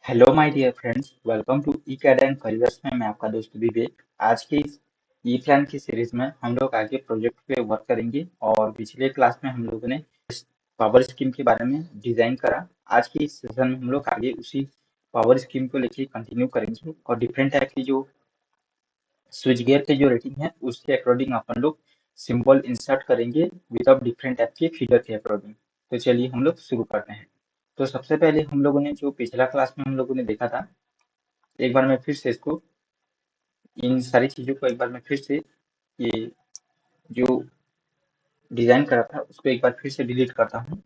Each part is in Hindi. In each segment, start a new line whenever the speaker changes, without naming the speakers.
Hello my dear friends, welcome to E CAD and careers में मैं आपका दोस्त विवेक। आज की इस ई प्लान की सीरीज में हम लोग आगे प्रोजेक्ट पे वर्क करेंगे और पिछले क्लास में हम लोगों ने पावर स्कीम के बारे में डिजाइन करा। आज की इस सेशन में हम लोग आगे उसी पावर स्कीम को लेके कंटिन्यू करेंगे और डिफरेंट टाइप की जो स्विच गियर के जो रेटिंग है उसके अकॉर्डिंग अपन लोग सिंबल इंसर्ट करेंगे विदाउट डिफरेंट टाइप के फिगर के अकॉर्डिंग। तो चलिए हम लोग शुरू करते हैं। तो सबसे पहले हम लोगों ने जो पिछला क्लास में हम लोगों ने देखा था, एक बार मैं फिर से इसको इन सारी चीज़ों को एक बार मैं फिर से ये जो डिज़ाइन करा था उसको एक बार फिर से डिलीट करता हूँ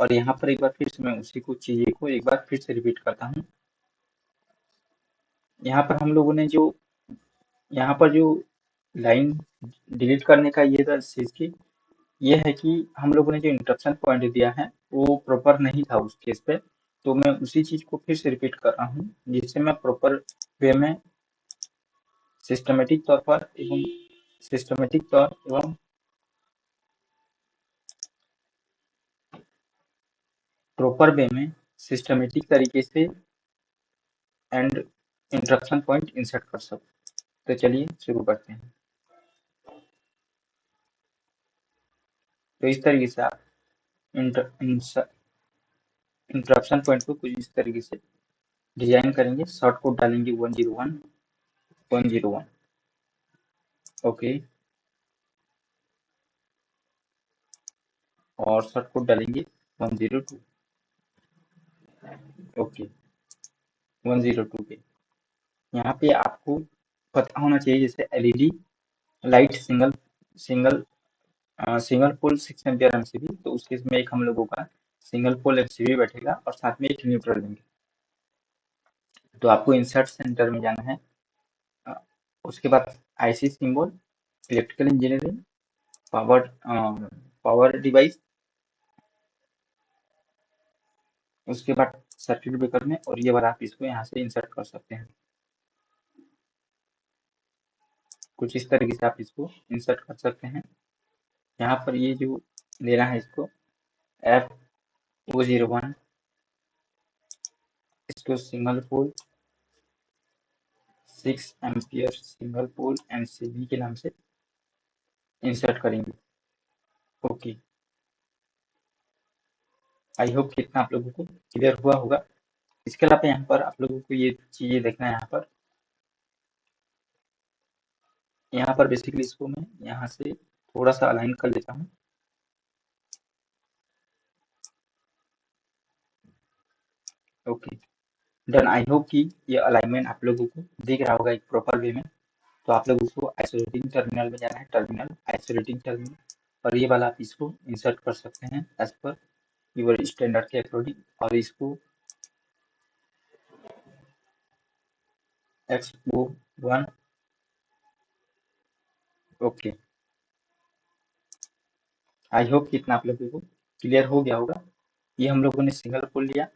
और यहाँ पर एक बार फिर से मैं उसी को चीज़ें को एक बार फिर से रिपीट करता हूँ। यहाँ पर हम लोगों ने जो यहाँ पर जो लाइन डिलीट करने का ये था चीज़ की ये है कि हम लोगों ने जो इंस्ट्रक्शन पॉइंट दिया है वो प्रॉपर नहीं था उस केस पे। तो मैं उसी चीज़ को फिर से रिपीट कर रहा हूँ जिससे मैं प्रॉपर वे में सिस्टमेटिक तौर पर एवं सिस्टमेटिक तौर एवं प्रॉपर वे में सिस्टमेटिक तरीके से एंड इंस्ट्रक्शन पॉइंट इंसर्ट कर सकूं। तो चलिए शुरू करते हैं। तो इस तरीके से आप इंस्ट्रक्शन पॉइंट को कुछ इस तरीके से डिजाइन करेंगे। शॉर्ट कोड डालेंगे 101 101। ओके, और शॉर्ट कोड डालेंगे 102। ओके, 102 के यहाँ पे आपको पता होना चाहिए जैसे LED light single single pole 6 ampere MCB. तो उस केस में एक हम लोगों का सिंगल पोल एमसीबी बैठेगा और साथ में एक न्यूट्रल देंगे। तो आपको इंसर्ट सेंटर में जाना है। अ, उसके बाद IC symbol, electrical engineering, power power device, उसके बाद सर्किट ब्रेकर में, और ये वाला आप इसको यहाँ से इंसर्ट कर सकते हैं। कुछ इस तरीके से आप इसको इंसर्ट कर सकते हैं। यहाँ पर ये जो लेना है इसको F001, इसको single pole 6 ampere single pole MCB के नाम से इंसर्ट करेंगे। ओके, आई होप कि इतना आप लोगों को क्लियर हुआ होगा। इसके अलावा यहाँ पर आप लोगों को ये चीजें देखना है। यहाँ पर बेसिकली इसको मैं यहाँ से थोड़ा सा अलाइन कर लेता हूँ। Okay done. आई होप कि ये अलाइनमेंट आप लोगों को दिख रहा होगा एक प्रॉपर वे में। तो आप लोगों को आइसोलेटिंग टर्मिनल में जाना है, टर्मिनल आइसोलेटिंग टर्मिनल, और ये वाला आप इसको इंसर्ट कर सकते हैं एज पर यूर स्टैंडर्ड के अकॉर्डिंग। और इसको X01। ओके, आई होप कि इतना आप लोगों को क्लियर हो गया होगा। ये हम लोगों ने सिंगल पोल लिया।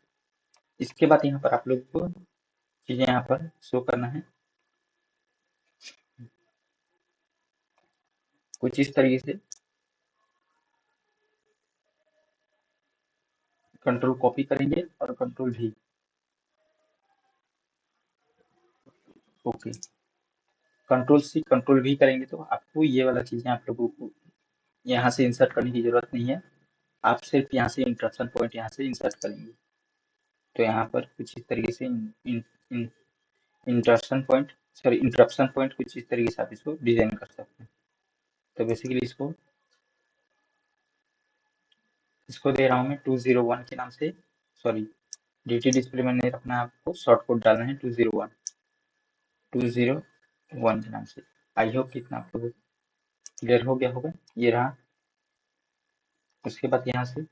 इसके बाद यहाँ पर आप लोगों को चीजें यहाँ पर शो करना है कुछ इस तरीके से। कंट्रोल कॉपी करेंगे और कंट्रोल भी। ओके, कंट्रोल सी कंट्रोल भी करेंगे तो आपको ये वाला चीजें आप लोगों को यहाँ से इंसर्ट करने की जरूरत नहीं है। आप सिर्फ यहाँ से इंटरप्शन पॉइंट यहाँ से इंसर्ट करेंगे। तो यहाँ पर कुछ इस तरीके से interruption point, sorry interruption point कुछ इस तरीके से आप इसको डिजाइन कर सकते हैं। तो बेसिकली इसको इसको दे रहा हूँ मैं 201 के नाम से। सॉरी, डीटी डिस्प्ले में नहीं रखना, आपको शॉर्ट कोड डालना है 201 के नाम से। आई होप कितना आप लोगों को क्लियर हो गया होगा। ये रहा। उसके बाद यहाँ से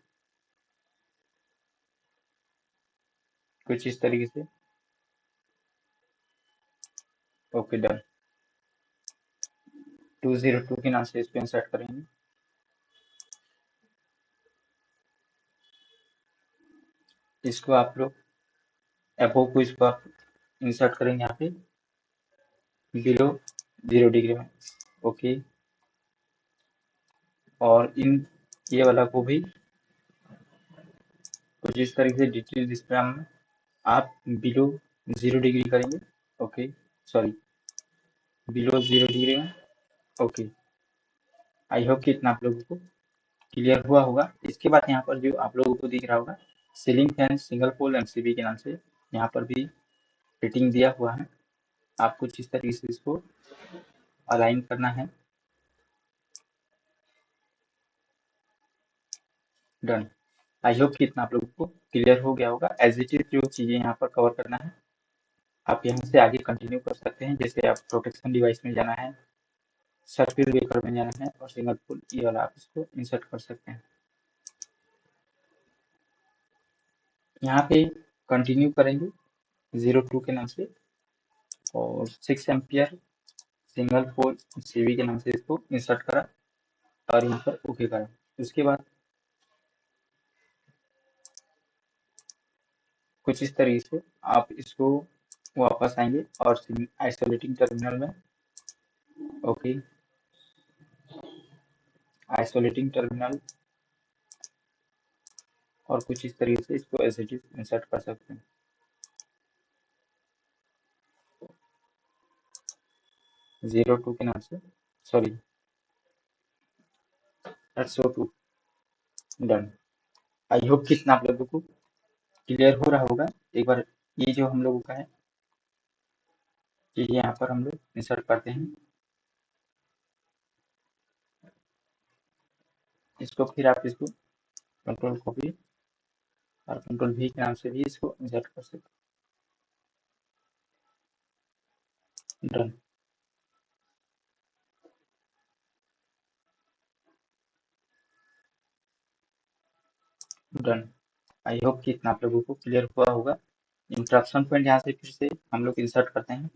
कुछ इस तरीके से। Okay done. 202 के नाम से इसको इंसर्ट करेंगे। इसको आप लोग एबो को इसको आप इंसर्ट करेंगे यहाँ पे बिलो 0 डिग्री में। ओके, और इन ये वाला को भी कुछ इस तरीके से डिटेल डिस्प्ले में आप बिलो 0 डिग्री करेंगे। ओके, सॉरी, बिलो 0 डिग्री में। ओके, आई होप कि इतना आप लोगों को क्लियर हुआ होगा। इसके बाद यहाँ पर जो आप लोगों को दिख रहा होगा ceiling fan single pole MCB के नाम से, यहाँ पर भी फिटिंग दिया हुआ है। आपको जिस तरीके से इसको अलाइन करना है। डन। आई होप कि इतना आप लोगों को क्लियर हो गया होगा। एज इट इज जो चीजें यहाँ पर कवर करना है, आप यहाँ से आगे कंटिन्यू कर सकते हैं। जैसे आप प्रोटेक्शन डिवाइस में जाना है, सर्किट ब्रेकर में जाना है और सिंगल पोल, ये वाला आप इसको इंसर्ट कर सकते हैं। यहाँ पे कंटिन्यू करेंगे 02 के नाम से और 6 एम्पियर सिंगल पोल सीवी के नाम से इसको इंसर्ट करा और यहाँ पर ओके करा। उसके बाद कुछ इस तरीके से आप इसको वापस आएंगे और आइसोलेटिंग टर्मिनल में ओके, आइसोलेटिंग टर्मिनल और कुछ इस तरीके से इसको एज इट इज इंसर्ट कर सकते हैं। 02 के नाम से, sorry, that's 02। Done. I hope कि इतना आप लोगों को क्लियर हो रहा होगा। एक बार ये जो हम लोगों का है, ये यहाँ पर हम लोग इंसर्ट करते हैं इसको, फिर आप इसको कंट्रोल कॉपी और कंट्रोल V के नाम से भी इसको इंसर्ट कर सकते हैं। डन। डन। आई होप कि इतना आप लोगों को क्लियर हुआ होगा। इंटरप्शन पॉइंट यहाँ से फिर से हम लोग इंसर्ट करते हैं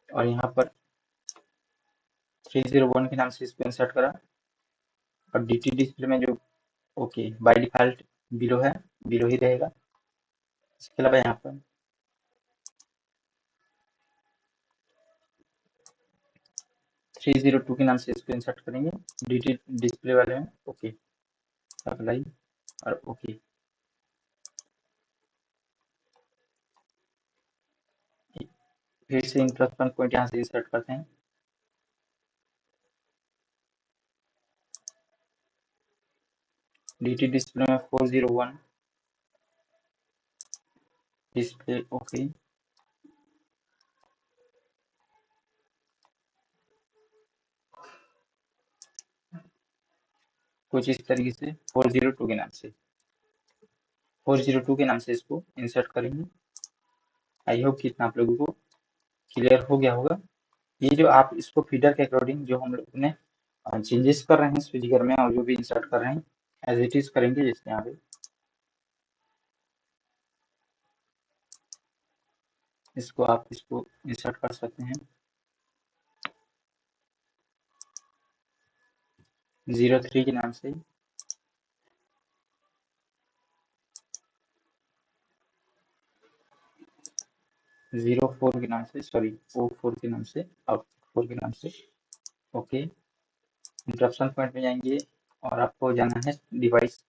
और यहाँ पर 301 के नाम से इसको इंसर्ट करा और DT डिस्प्ले में जो ओके बाय डिफॉल्ट बिलो है, बिलो ही रहेगा। इसके अलावा यहाँ पर 302 के नाम से इसको इंसर्ट करेंगे DT डिस्प्ले वाले में। ओके, अप्लाई और ओके। फिर से इंटरप्शन पॉइंट यहाँ से इंसर्ट करते हैं DT डिस्प्ले में 401 डिस्प्ले ओके। कुछ इस तरीके से 402 के नाम से, 402 के नाम से इसको इंसर्ट करेंगे। आई होप कि इतना आप लोगों को क्लियर हो गया होगा। ये जो आप इसको फीडर के अकॉर्डिंग जो हम लोग ने चेंजेस कर रहे हैं स्विचर में और जो भी इंसर्ट कर रहे हैं एज इट इज करेंगे। जैसे यहाँ पे इसको आप इसको इंसर्ट कर सकते हैं 03 के नाम से, 04 के नाम से, सॉरी O4 के नाम से, आउटपुट 4 के नाम से। ओके, इंटरप्शन पॉइंट में जाएंगे और आपको जाना है डिवाइस,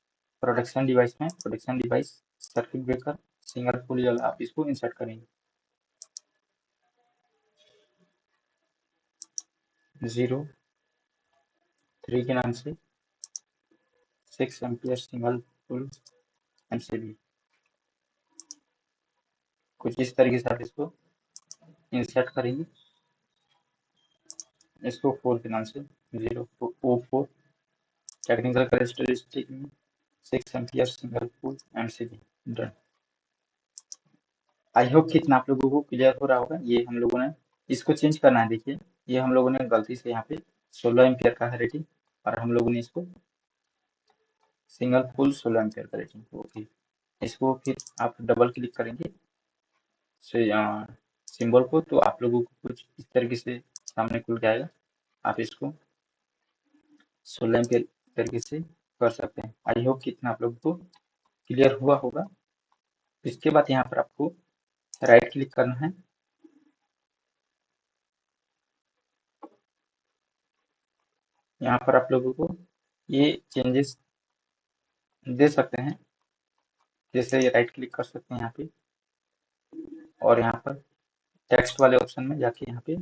प्रोडक्शन डिवाइस में, production device circuit breaker single pole वाला आप इसको इंसर्ट करेंगे 03 के नाम से 6 एम्पियर सिंगल पोल एमसीबी। कुछ इस तरीके से आप इसको इंसर्ट करेंगे इसको 4 के नाम से, 04 टेक्निकल कैरेक्टरिस्टिक में 6 ampere single pole MCB. Done. I hope कि इतना आप लोगों को क्लियर हो रहा होगा। ये हम लोगों ने इसको चेंज करना है। देखिए, ये हम लोगों ने गलती से यहाँ पे 16 एम्पियर का है रेटिंग और हम लोगों ने इसको सिंगल पोल 16 एम्पियर का रेटिंग। ओके, इसको फिर आप डबल क्लिक करेंगे सिंबल को तो आप लोगों को कुछ इस तरीके से सामने खुल के आएगा। आप इसको 16 एम्पियर तरीके से कर सकते हैं। आई होप कि इतना आप लोगों को क्लियर हुआ होगा। इसके बाद यहाँ पर आपको राइट क्लिक करना है, यहाँ पर आप लोगों को ये चेंजेस दे सकते हैं, जैसे ये राइट क्लिक कर सकते हैं यहाँ पे और यहाँ पर टेक्स्ट वाले ऑप्शन में जाके यहाँ पे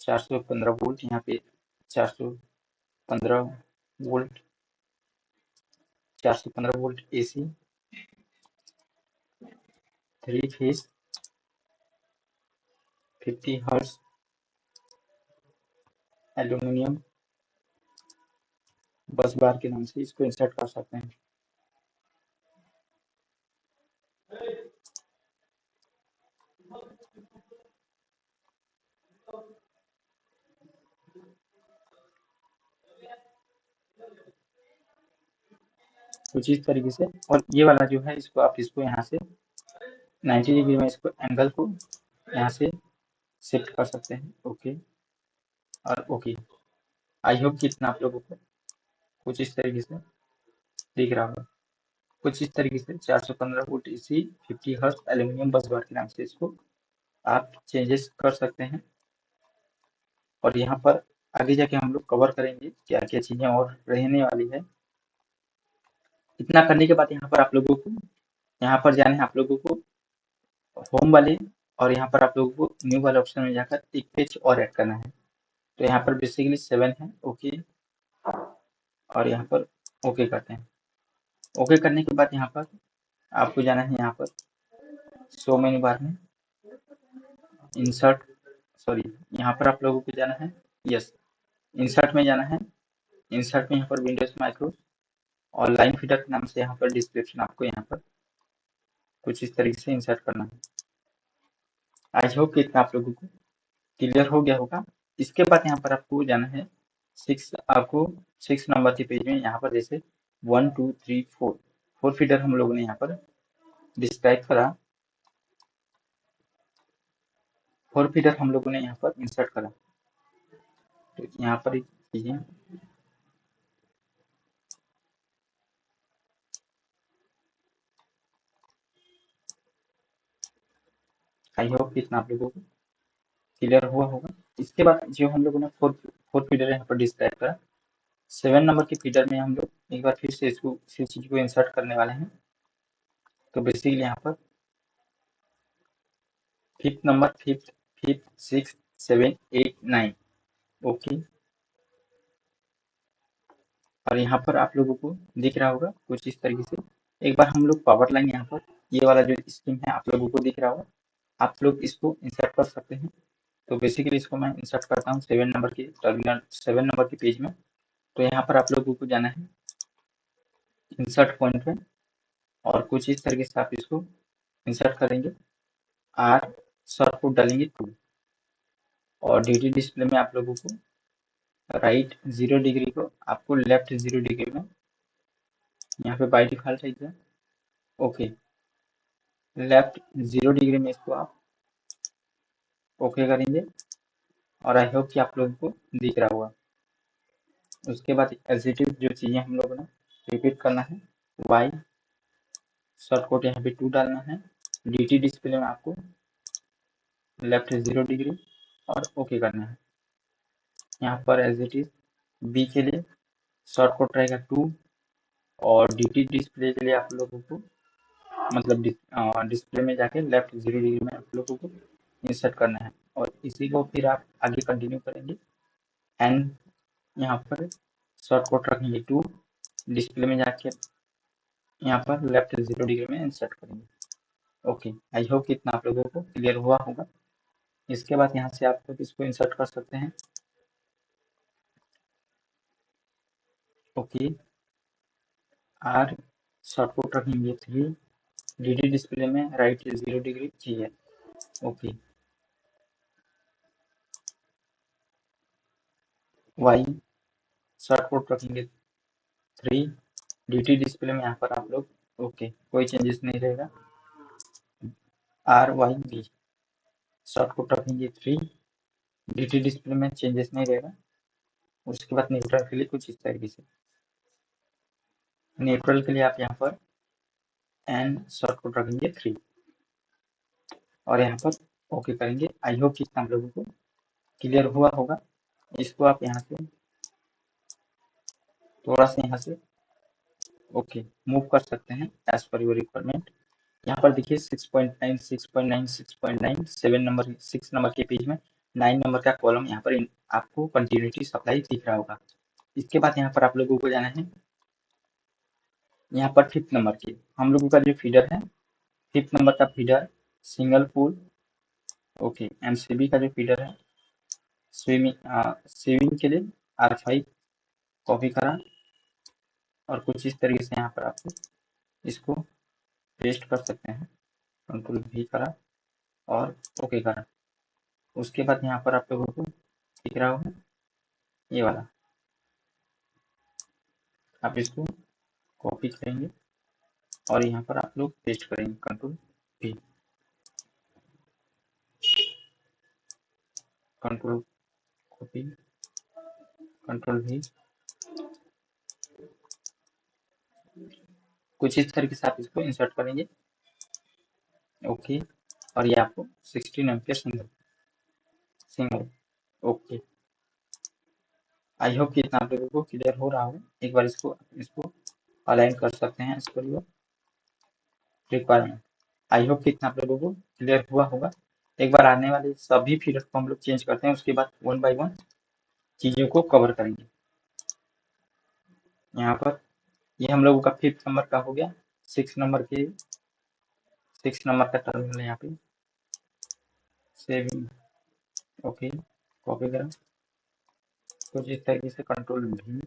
415 वोल्ट, यहाँ पे 415 volt, 415 volt AC, 3 phase, 50 hertz aluminium बस बार के नाम से इसको इंसर्ट कर सकते हैं। कुछ इस तरीके से, और ये वाला जो है इसको आप इसको यहाँ से 90 डिग्री में इसको एंगल को यहाँ से शिफ्ट कर सकते हैं। ओके और ओके। आई होप कि इतना आप लोगों को कुछ इस तरीके से दिख रहा होगा। कुछ इस तरीके से 415 वोल्ट एसी 50 हर्ट्ज एल्यूमिनियम बस बार के नाम से इसको आप चेंजेस कर सकते हैं। और यहाँ पर आगे जाके हम लोग कवर करेंगे क्या क्या चीजें और रहने वाली है। इतना करने के बाद यहाँ पर आप लोगों को यहाँ पर जाना है, आप लोगों को होम वाले, और यहाँ पर आप लोगों को न्यू वाले ऑप्शन में जाकर एक पेज और ऐड करना है। तो यहाँ पर बेसिकली 7 है। ओके और यहाँ पर ओके करते हैं। ओके करने के बाद यहाँ पर आपको जाना है, यहाँ पर शो मेन्यू बार में इंसर्ट, सॉरी यहाँ पर आप लोगों को जाना है, यस इंसर्ट में जाना है। इंसर्ट में यहाँ पर विंडोज माइक्रो और लाइन फीडर के नाम से यहाँ पर डिस्क्रिप्शन आपको यहाँ पर कुछ इस तरीके से इंसर्ट करना है। आई होप कि इतना आप लोगों को क्लियर हो गया होगा। इसके बाद यहाँ पर आपको जाना है आपको 6 नंबर के पेज में, यहाँ पर जैसे 1 2 3 4 4 फीडर हम लोगों ने यहाँ पर डिस्क्राइब करा, 4 फीडर हम लोगों ने यहाँ पर इंसर्ट करा। तो यहाँ पर चीजें आई होप इतना आप लोगों को क्लियर हुआ होगा। इसके बाद जो हम लोगों ने फोर फीडर यहाँ पर डिस्क्राइब करा, 7 नंबर के फीडर में हम लोग एक बार फिर से इसको इसी चीज को इंसर्ट करने वाले हैं। तो बेसिकली यहाँ पर फिफ्थ नंबर, फिफ्थ 6 7 8 9 ओके। और यहाँ पर आप लोगों को दिख रहा होगा कुछ इस तरीके से। एक बार हम लोग पावर लाइन यहाँ पर ये वाला जो स्कीम है आप लोगों को दिख रहा होगा, आप लोग इसको इंसर्ट कर सकते हैं। तो बेसिकली इसको मैं इंसर्ट करता हूँ 7 नंबर के टर्मिनल, 7 नंबर के पेज में। तो यहाँ पर आप लोगों को जाना है इंसर्ट पॉइंट में और कुछ इस तरीके से आप इसको इंसर्ट करेंगे। आर शॉर्ट कोड डालेंगे 2 और डी डिस्प्ले में आप लोगों को राइट 0 डिग्री को आपको लेफ्ट 0 डिग्री में यहाँ पे बाई डिफॉल्ट है ओके, लेफ्ट 0 डिग्री में इसको आप ओके करेंगे। और आई होप कि आप लोगों को दिख रहा होगा। उसके बाद एग्जीक्यूटिव जो चीज़ें हम लोगों ने रिपीट करना है, वाई शॉर्ट कोड यहाँ पे 2 डालना है, डी डिस्प्ले में आपको लेफ्ट 0 डिग्री और ओके करना है। यहाँ पर एज इट इज बी के लिए शॉर्ट कोड रहेगा 2 और डी डिस्प्ले के लिए आप लोगों को मतलब डिस्प्ले में जाके लेफ्ट 0 डिग्री में आप लोगों को इंसर्ट करना है। और इसी को फिर आप आगे कंटिन्यू करेंगे एंड यहाँ पर शॉर्ट कोड रखेंगे 2, डिस्प्ले में जाके यहाँ पर लेफ्ट 0 डिग्री में इंसर्ट करेंगे। ओके आई होप कि इतना आप लोगों को क्लियर हुआ होगा। इसके बाद यहाँ से आप लोग इसको इंसर्ट कर सकते हैं। ओके आर शॉर्ट कोड रखेंगे 3, डी डिस्प्ले में राइट 0 डिग्री चाहिए। ओके वाई शॉर्ट कोड रखेंगे 3, डी डिस्प्ले में यहाँ पर आप लोग ओके कोई चेंजेस नहीं रहेगा। R Y B short code रखेंगे 3, डी डिस्प्ले में चेंजेस नहीं रहेगा। उसके बाद न्यूट्रल के लिए कुछ इस तरीके से, न्यूट्रल के लिए आप यहाँ पर एन शॉर्ट कोड रखेंगे 3 और यहाँ पर ओके करेंगे। आई होप कि आप लोगों को क्लियर हुआ होगा। इसको आप यहाँ से थोड़ा सा यहाँ से ओके मूव कर सकते हैं एज पर योर रिक्वायरमेंट। यहाँ पर देखिए 6.9 6.9 6.9 7 नंबर 6 नंबर के पेज में 9 नंबर का कॉलम यहाँ पर आपको कंटिन्यूटी सप्लाई दिख रहा होगा। इसके बाद यहाँ पर आप लोगों को जाना है यहाँ पर 5th नंबर के हम लोगों का जो फीडर है 5th नंबर का feeder single pool okay MCB का जो फीडर है स्विमिंग के लिए R5 कॉपी करा और कुछ इस तरीके से यहाँ पर आपको इसको पेस्ट कर सकते हैं। कंट्रोल भी करा और ओके करा। उसके बाद यहाँ पर आप लोगों को दिख रहा होगा ये वाला, आप इसको कॉपी करेंगे और यहाँ पर आप लोग पेस्ट करेंगे कंट्रोल भी, कंट्रोल कॉपी कंट्रोल भी, कुछ इस तरीके से आप इसको इंसर्ट करेंगे ओके। और ये आपको 16 एम्पियर सिंगल सिंगल ओके। आई होप कि इतना आप लोगों को क्लियर हो रहा हो। एक बार इसको इसको अलाइन कर सकते हैं इसको रिक्वायरमेंट। आई होप कि इतना आप लोगों को क्लियर हुआ होगा। एक बार आने वाले सभी फीडर को हम लोग चेंज करते हैं, उसके बाद 1 बाय 1 चीजों को कवर करेंगे। यहाँ पर ये हम लोगों का 5th नंबर का हो गया। 6 नंबर का टर्मिनल है यहाँ पे सेविंग ओके कॉपी करें कुछ इस तरीके से कंट्रोल भी,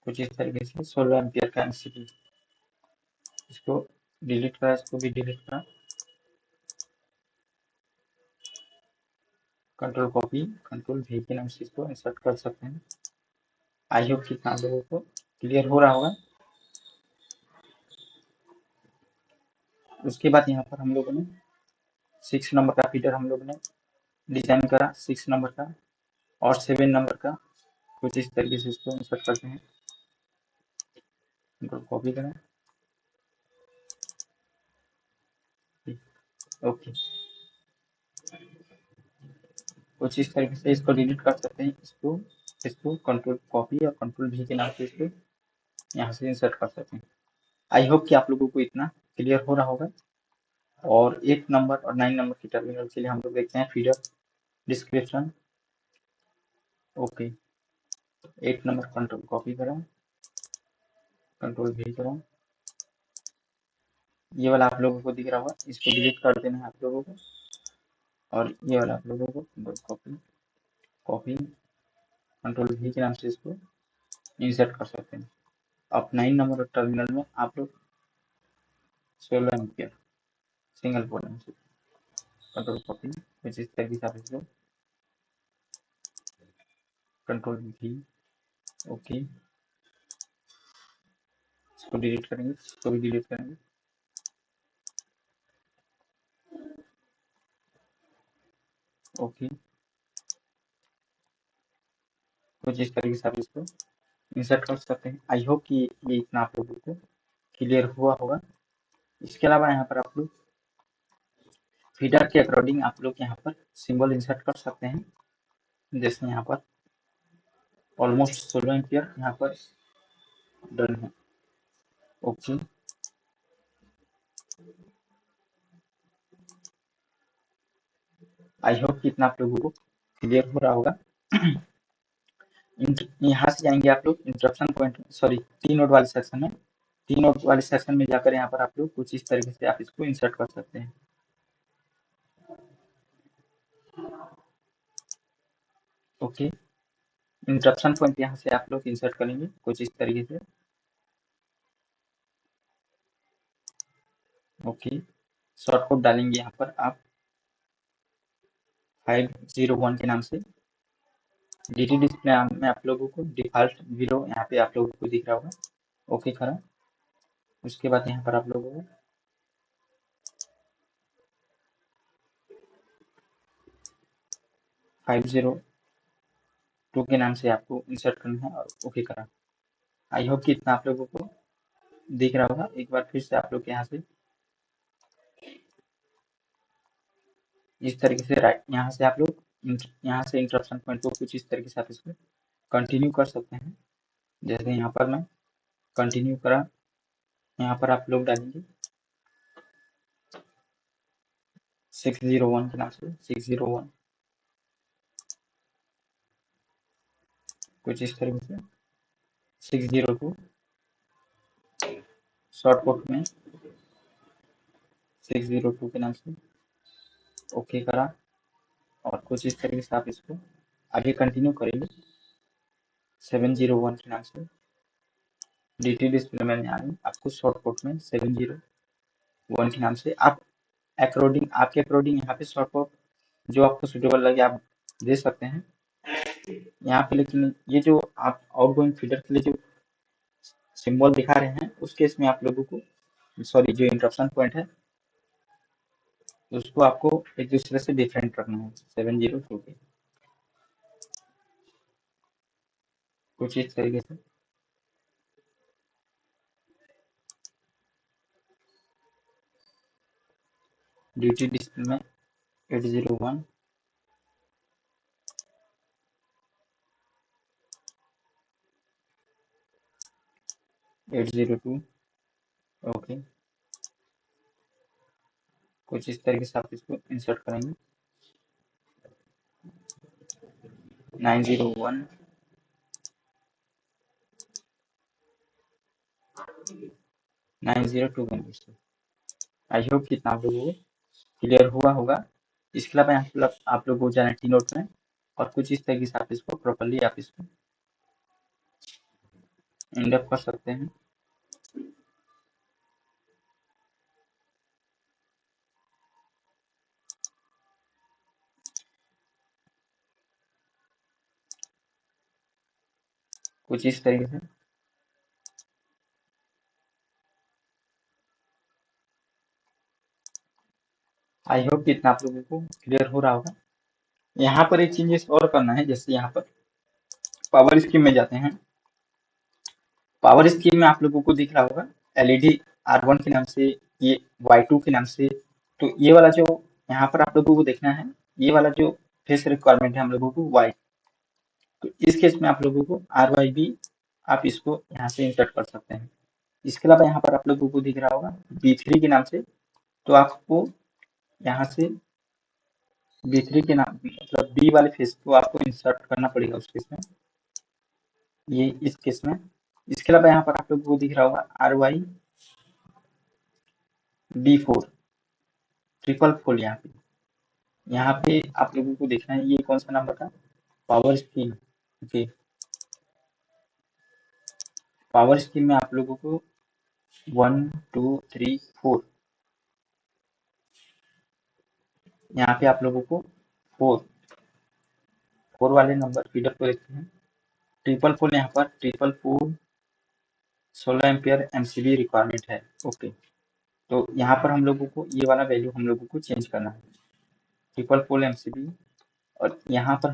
कुछ इस तरीके से 16 एम्पियर का एमसीबी इसको डिलीट करा, इसको भी डिलीट करा, कंट्रोल कॉपी कंट्रोल भी के नाम से इसको इंसर्ट कर सकते हैं। आई होप कि आप लोगों को क्लियर हो रहा होगा। उसके बाद यहाँ पर हम लोगों ने 6 नंबर का फीडर हम लोगों ने डिजाइन करा 6 नंबर का और 7 नंबर का कुछ इस तरीके से इसको इंसर्ट करते हैं। कंट्रोल कॉपी करें ओके कुछ इस तरीके से इसको डिलीट कर सकते हैं। इसको कंट्रोल कॉपी और कंट्रोल भी के नाम से इसको यहाँ से इंसर्ट कर सकते हैं। आई होप कि आप लोगों को इतना क्लियर हो रहा होगा। और 8 नंबर और 9 नंबर की टर्मिनल के लिए हम लोग देखते हैं feeder description okay 8 number control copy करें कंट्रोल भी करें, ये वाला आप लोगों को दिख रहा होगा, इसको डिलीट कर देना है आप लोगों को। और ये वाला आप लोगों को कॉपी कॉपी कंट्रोल भी के नाम से इसको इंसर्ट कर सकते हैं। अब 9 नंबर टर्मिनल में आप लोग 16 ampere single pole control copy कुछ इस तरीके से आप इसको कंट्रोल भी ओके इसको डिलीट करेंगे, इसको भी डिलीट करेंगे ओके कुछ इस तरीके से आप इसको इंसर्ट कर सकते हैं। आई होप कि ये इतना आप लोगों को क्लियर हुआ होगा। इसके अलावा यहाँ पर आप लोग फीडर के अकॉर्डिंग आप लोग यहाँ पर सिंबल इंसर्ट कर सकते हैं। जैसे यहाँ पर ऑलमोस्ट 16 एम्पियर यहाँ पर डन है ओके। आई होप कि इतना आप लोगों को क्लियर हो रहा होगा। यहाँ से जाएंगे आप लोग इंस्ट्रक्शन पॉइंट सॉरी 3 नोड वाले सेक्शन में। 3 नोड वाले सेक्शन में जाकर यहाँ पर आप लोग कुछ इस तरीके से आप इसको इंसर्ट कर सकते हैं ओके। इंस्ट्रक्शन पॉइंट यहाँ से आप लोग इंसर्ट करेंगे कुछ इस तरीके से ओके। शॉर्ट कोड डालेंगे यहाँ पर आप 501 के नाम से। डीटी डिस्प्ले में आप लोगों को डिफॉल्ट 0 यहाँ पे आप लोगों को दिख रहा होगा ओके करा। उसके बाद यहाँ पर आप लोगों को 502 के नाम से आपको इंसर्ट करना है और ओके करा। आई होप कि इतना आप लोगों को दिख रहा होगा। एक बार फिर से आप लोग यहाँ से इस तरीके से राइट यहाँ से आप लोग यहाँ से इंटरप्शन पॉइंट को कुछ इस तरीके से आप इसको कंटिन्यू कर सकते हैं। जैसे यहाँ पर मैं कंटिन्यू करा, यहाँ पर आप लोग डालेंगे 601 के नाम से 601, कुछ इस तरीके से 602, शॉर्ट कोड में 602 के नाम से ओके करा, और कुछ इस तरीके से आप इसको आगे कंटिन्यू करेंगे 701 के नाम से। dt डिस्प्ले में आने आपको शॉर्ट कोड में 701 के नाम से आप आपके अकॉर्डिंग यहाँ पे शॉर्ट कोड जो आपको सुटेबल लगे आप दे सकते हैं यहाँ पे। लेकिन ये जो आप आउटगोइंग फीडर के लिए जो सिंबल दिखा रहे हैं उस केस में आप लोगों को, सॉरी, जो इंटरप्शन पॉइंट है उसको आपको एक दूसरे से डिफरेंट रखना है 702 के, कुछ इस तरीके से। ड्यूटी डिस्प्ले में 801, 802, ओके, कुछ इस तरीके से आप इसको इंसर्ट करेंगे 901, 902 के नाम से। आई होप कि इतना आप लोगों को क्लियर हुआ होगा। इसके अलावा यहाँ पर आप लोग को जाना टी नोट में और कुछ इस तरीके से आप इसको प्रॉपरली आप इसको एंड अप कर सकते हैं। कुछ इस तरीके से आई होप कि इतना आप लोगों को क्लियर हो रहा होगा। यहाँ पर एक चेंजेस और करना है, जैसे यहाँ पर पावर स्कीम में जाते हैं। पावर स्कीम में आप लोगों को दिख रहा होगा एलईडी R1 के नाम से, ये Y2 के नाम से। तो ये वाला जो यहाँ पर आप लोगों को देखना है, ये वाला जो फेस रिक्वायरमेंट है हम लोगों को Y, तो इस केस में आप लोगों को RYB आप इसको यहाँ से इंसर्ट कर सकते हैं। इसके अलावा यहाँ पर आप लोगों को दिख रहा होगा B3 के नाम से, तो आपको यहाँ से B3 के नाम मतलब B वाले फेस को आपको इंसर्ट करना पड़ेगा उस केस में, ये इस केस में। इसके अलावा यहाँ पर आप लोगों को दिख रहा होगा RYB4 ट्रिपल फोल। यहाँ पे आप लोगों को देखना है ये कौन सा नंबर था, power scheme. Okay, power scheme में आप लोगों को 1 2 3 4, यहाँ पे आप लोगों को 4 वाले नंबर फीडर को देखते हैं। ट्रिपल फोल, यहाँ पर ट्रिपल फोल 16 एम्पियर MCB रिक्वायरमेंट है। ओके, तो यहाँ पर हम लोगों को ये वाला वैल्यू हम लोगों को चेंज करना है, ट्रिपल फोल MCB। और यहाँ पर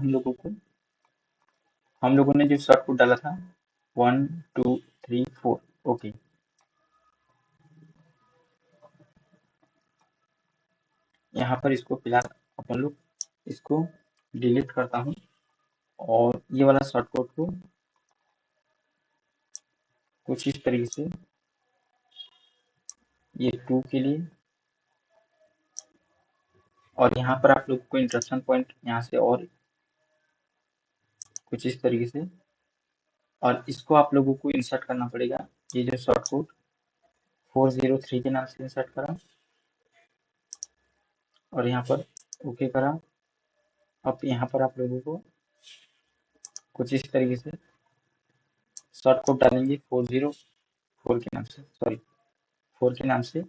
हम लोगों ने जो शॉर्ट कोड डाला था 1 2 3 4। ओके, यहाँ पर इसको फिलहाल अपन लोग इसको डिलीट करता हूँ और ये वाला शॉर्ट कोड को कुछ इस तरीके से, ये 2 के लिए, और यहाँ पर आप लोग को इंटरप्शन पॉइंट यहाँ से और कुछ इस तरीके से, और इसको आप लोगों को इंसर्ट करना पड़ेगा। ये जो शॉर्ट कोड 403 के नाम से इंसर्ट करा और यहाँ पर ओके करा। अब यहाँ पर आप लोगों को कुछ इस तरीके से शॉर्ट कोड डालेंगे 404 के नाम से, सॉरी 4 के नाम से,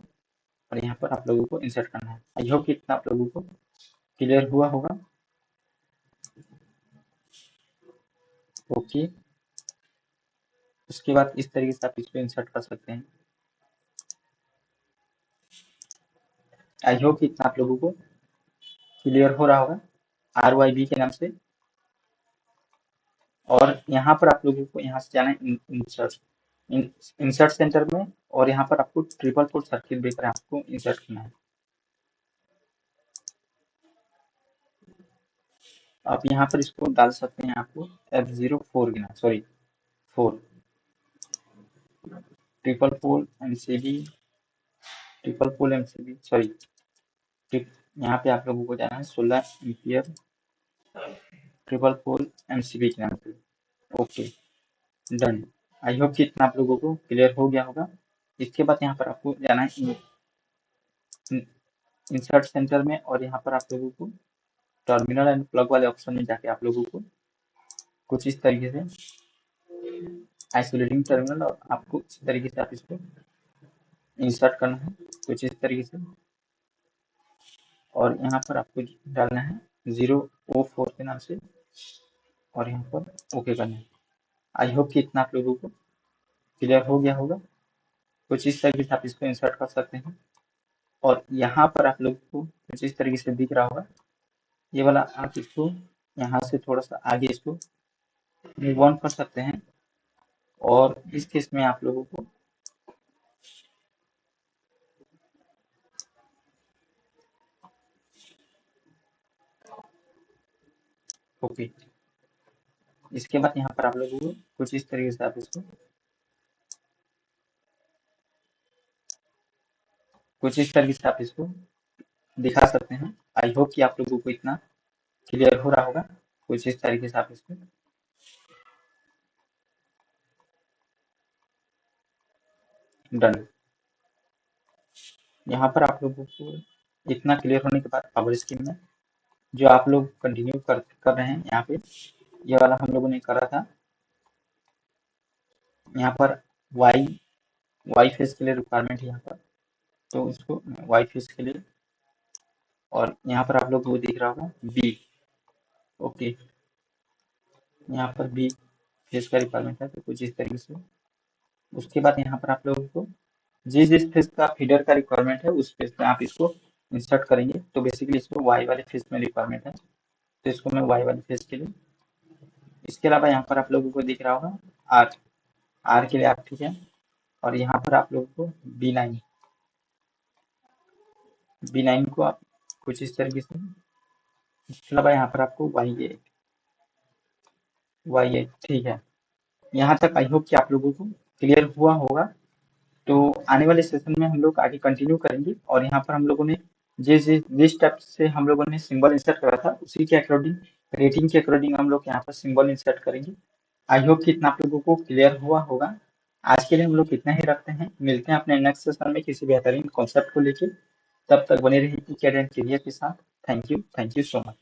और यहाँ पर आप लोगों को इंसर्ट करना है। आई होप कि इतना आप लोगों को क्लियर हुआ होगा। ओके, उसके बाद इस तरीके से आप इसको इंसर्ट कर सकते हैं। आई होप कि इतना आप लोगों को क्लियर हो रहा होगा RYB के नाम से। और यहाँ पर आप लोगों को यहाँ से जाना है इंसर्ट सेंटर में, और यहाँ पर आपको ट्रिपल कोड सर्किट ब्रेकर आपको इंसर्ट करना है। आप यहाँ पर इसको डाल सकते हैं, आपको F04 गिना, sorry 4 triple pole MCB, triple pole MCB sorry, यहाँ पे आप लोगों को जाना है 16 एम्पियर ट्रिपल पोल एमसीबी के नाम पे। Okay, done. आई होप कि इतना आप लोगों को क्लियर हो गया होगा। इसके बाद यहाँ पर आपको जाना है इंसर्ट सेंटर में, और यहाँ पर आप लोगों को टर्मिनल एंड प्लग वाले ऑप्शन में जाके आप लोगों को कुछ इस तरीके से आइसोलेटिंग टर्मिनल, और आपको इस तरीके से आप इसको इंसर्ट करना है कुछ इस तरीके से, और यहाँ पर आपको डालना है 004 के नाम से, और यहाँ पर ओके करना है। आई होप कि इतना आप लोगों को क्लियर हो गया होगा। कुछ इस तरीके से आप इसको इंसर्ट कर सकते हैं, और यहाँ पर आप लोगों को कुछ इस तरीके से दिख रहा होगा, ये वाला आप इसको यहाँ से थोड़ा सा आगे इसको मूव ऑन कर सकते हैं, और इस केस में आप लोगों को ओके, इसके बाद यहाँ पर आप लोगों को कुछ इस तरीके से आप इसको दिखा सकते हैं। आई होप कि आप लोगों को इतना क्लियर हो रहा होगा। कुछ इस तरीके से आप इसको डन। यहाँ पर आप लोगों को इतना क्लियर होने के बाद पावर स्कीम में जो आप लोग कंटिन्यू कर रहे हैं, यहाँ पे ये वाला हम लोगों ने करा था। यहाँ पर वाई वाई फेस के लिए रिक्वायरमेंट है यहाँ पर, तो इसको वाई फेस के लिए, और यहाँ पर आप लोग को दिख रहा होगा बी। ओके, यहाँ पर बी फेस का रिक्वायरमेंट है, तो कुछ इस तरीके से। उसके बाद यहाँ पर आप लोगों को जिस जिस फेस का फीडर का रिक्वायरमेंट है उस फेस में आप इसको इंसर्ट करेंगे। तो बेसिकली इसको वाई वाले फेस में रिक्वायरमेंट है, तो इसको मैं वाई वाले फेस के लिए। इसके अलावा यहाँ पर आप लोगों को दिख रहा होगा आर, आर के लिए आप, ठीक है। और यहाँ पर आप लोगों को बी9 को आप कुछ इस तरीके से। इसके अलावा यहाँ पर आपको वाई8, ठीक है। यहाँ तक आई होप कि आप लोगों को क्लियर हुआ होगा। तो आने वाले सेशन में हम लोग आगे कंटिन्यू करेंगे, और यहाँ पर हम लोगों ने जिस स्टेप से हम लोगों ने सिंबल इंसर्ट करा था उसी के अकॉर्डिंग, रेटिंग के अकॉर्डिंग हम लोग यहाँ पर सिंबल इंसर्ट करेंगे। आई होप कि इतना आप लोगों को क्लियर हुआ होगा। आज के लिए हम लोग इतना ही रखते हैं, मिलते हैं अपने नेक्स्ट सेशन में किसी बेहतरीन कॉन्सेप्ट को लेके। तब तक बने रहिए कैरियर के साथ। Thank you so much.